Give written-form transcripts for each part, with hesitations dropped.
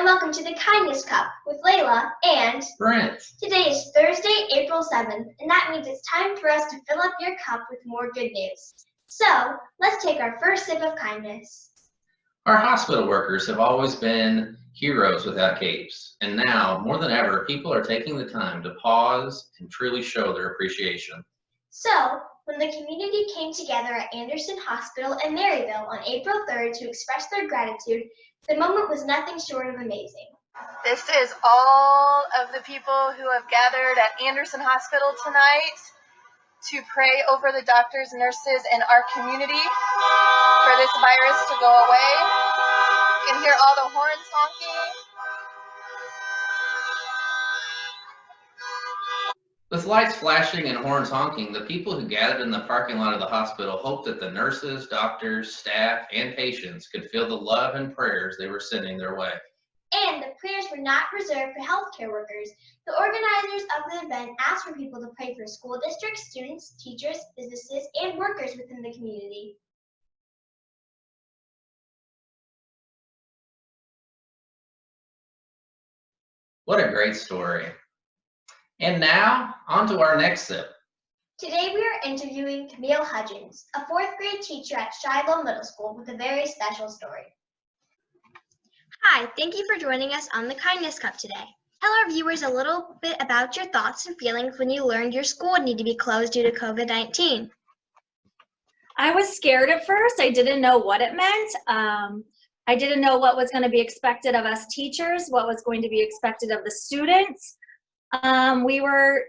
and welcome to the Kindness Cup with Layla and Brent. Today is Thursday, April 7th, and that means it's time for us to fill up your cup with more good news. So, let's take our first sip of kindness. Our hospital workers have always been heroes without capes, and now, more than ever, people are taking the time to pause and truly show their appreciation. So, when the community came together at Anderson Hospital in Maryville on April 3rd to express their gratitude, the moment was nothing short of amazing. This is all of the people who have gathered at Anderson Hospital tonight to pray over the doctors and nurses in our community for this virus to go away. You can hear all the horns honking. With lights flashing and horns honking, the people who gathered in the parking lot of the hospital hoped that the nurses, doctors, staff, and patients could feel the love and prayers they were sending their way. And the prayers were not reserved for healthcare workers. The organizers of the event asked for people to pray for school districts, students, teachers, businesses, and workers within the community. What a great story. And now, on to our next sip. Today we are interviewing Camille Hudgens, a 4th grade teacher at Shiloh Middle School with a very special story. Hi, thank you for joining us on the Kindness Cup today. Tell our viewers a little bit about your thoughts and feelings when you learned your school would need to be closed due to COVID-19. I was scared at first. I didn't know what it meant. I didn't know what was going to be expected of us teachers, what was going to be expected of the students. We were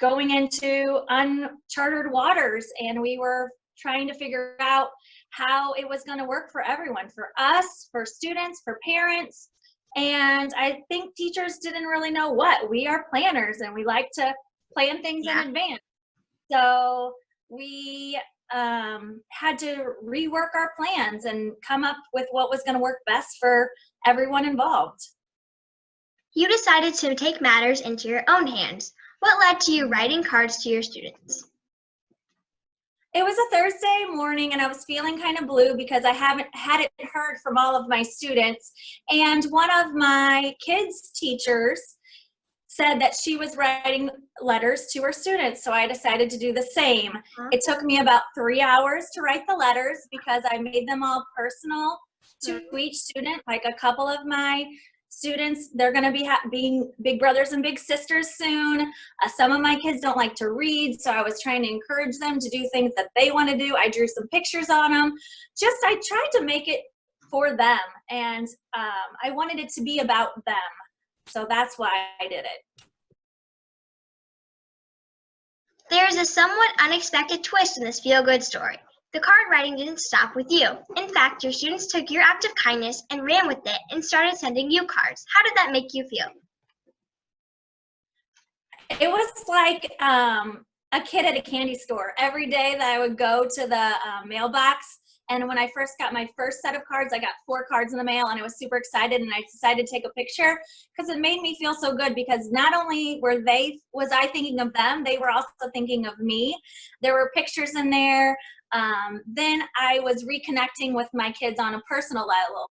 going into uncharted waters, and we were trying to figure out how it was going to work for everyone, for us, for students, for parents. And I think teachers didn't really know what. We are planners, and we like to plan things in advance. So we had to rework our plans and come up with what was going to work best for everyone involved. You decided to take matters into your own hands. What led to you writing cards to your students? It was a Thursday morning, and I was feeling kind of blue because I haven't heard from all of my students. And one of my kids' teachers said that she was writing letters to her students, so I decided to do the same. It took me about 3 hours to write the letters because I made them all personal to each student. Like a couple of my students, they're going to be being big brothers and big sisters soon. Some of my kids don't like to read, so I was trying to encourage them to do things that they want to do. I drew some pictures on them. I tried to make it for them, and I wanted it to be about them. So that's why I did it. There is a somewhat unexpected twist in this feel-good story. The card writing didn't stop with you. In fact, your students took your act of kindness and ran with it and started sending you cards. How did that make you feel? It was like a kid at a candy store. Every day that I would go to the mailbox, and when I first got my first set of cards, I got 4 cards in the mail, and I was super excited, and I decided to take a picture because it made me feel so good, because not only was I thinking of them, they were also thinking of me. There were pictures in there. Then I was reconnecting with my kids on a personal level.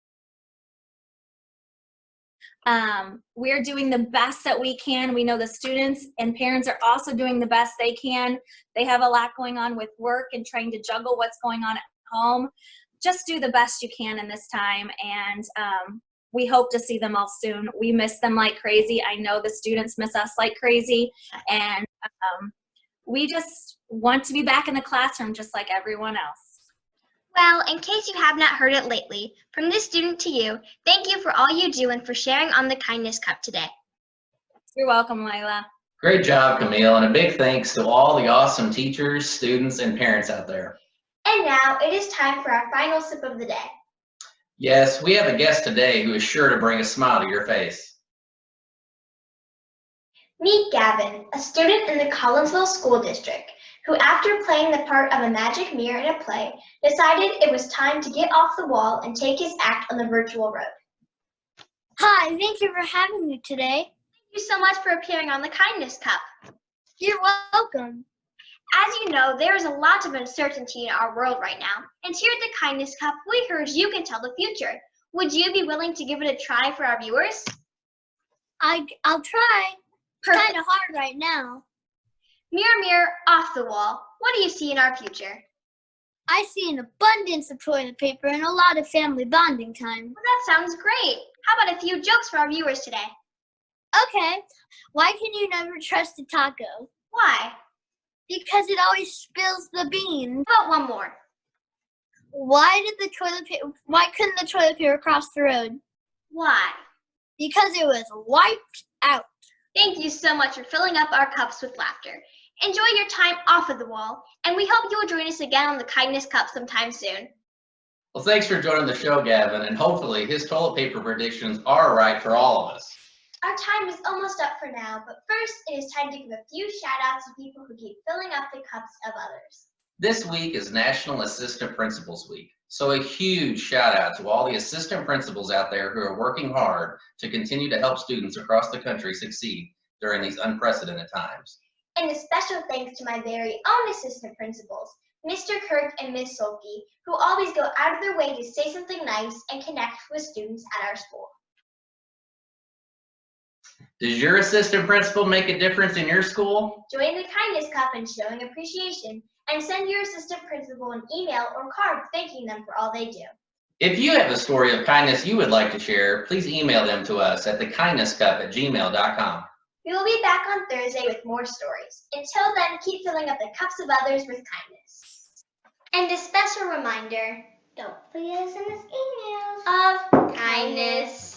We're doing the best that we can. We know the students and parents are also doing the best they can. They have a lot going on with work and trying to juggle what's going on at home. Just do the best you can in this time, and we hope to see them all soon. We miss them like crazy. I know the students miss us like crazy, and we just want to be back in the classroom just like everyone else. Well, in case you have not heard it lately, from this student to you, thank you for all you do and for sharing on the Kindness Cup today. You're welcome, Layla. Great job, Camille, and a big thanks to all the awesome teachers, students, and parents out there. And now it is time for our final sip of the day. Yes, we have a guest today who is sure to bring a smile to your face. Meet Gavin, a student in the Collinsville School District, who after playing the part of a magic mirror in a play, decided it was time to get off the wall and take his act on the virtual road. Hi, thank you for having me today. Thank you so much for appearing on the Kindness Cup. You're welcome. As you know, there is a lot of uncertainty in our world right now, and here at the Kindness Cup, we encourage you can tell the future. Would you be willing to give it a try for our viewers? I'll try. It's Perfect. kind of hard right now. Mirror, mirror, off the wall, what do you see in our future? I see an abundance of toilet paper and a lot of family bonding time. Well, that sounds great. How about a few jokes for our viewers today? Okay, why can you never trust a taco? Why? Because it always spills the beans. How about one more? Why couldn't the toilet paper cross the road? Why? Because it was wiped out. Thank you so much for filling up our cups with laughter. Enjoy your time off of the wall, and we hope you will join us again on the Kindness Cup sometime soon. Well, thanks for joining the show, Gavin, and hopefully his toilet paper predictions are right for all of us. Our time is almost up for now, but first it is time to give a few shout outs to people who keep filling up the cups of others. This week is National Assistant Principals Week, so a huge shout out to all the assistant principals out there who are working hard to continue to help students across the country succeed during these unprecedented times. And a special thanks to my very own assistant principals, Mr. Kirk and Miss Solke, who always go out of their way to say something nice and connect with students at our school. Does your assistant principal make a difference in your school? Join the Kindness Cup in showing appreciation, and send your assistant principal an email or card thanking them for all they do. If you have a story of kindness you would like to share, please email them to us at thekindnesscup@gmail.com. We will be back on Thursday with more stories. Until then, keep filling up the cups of others with kindness. And a special reminder, don't forget to send us emails of kindness.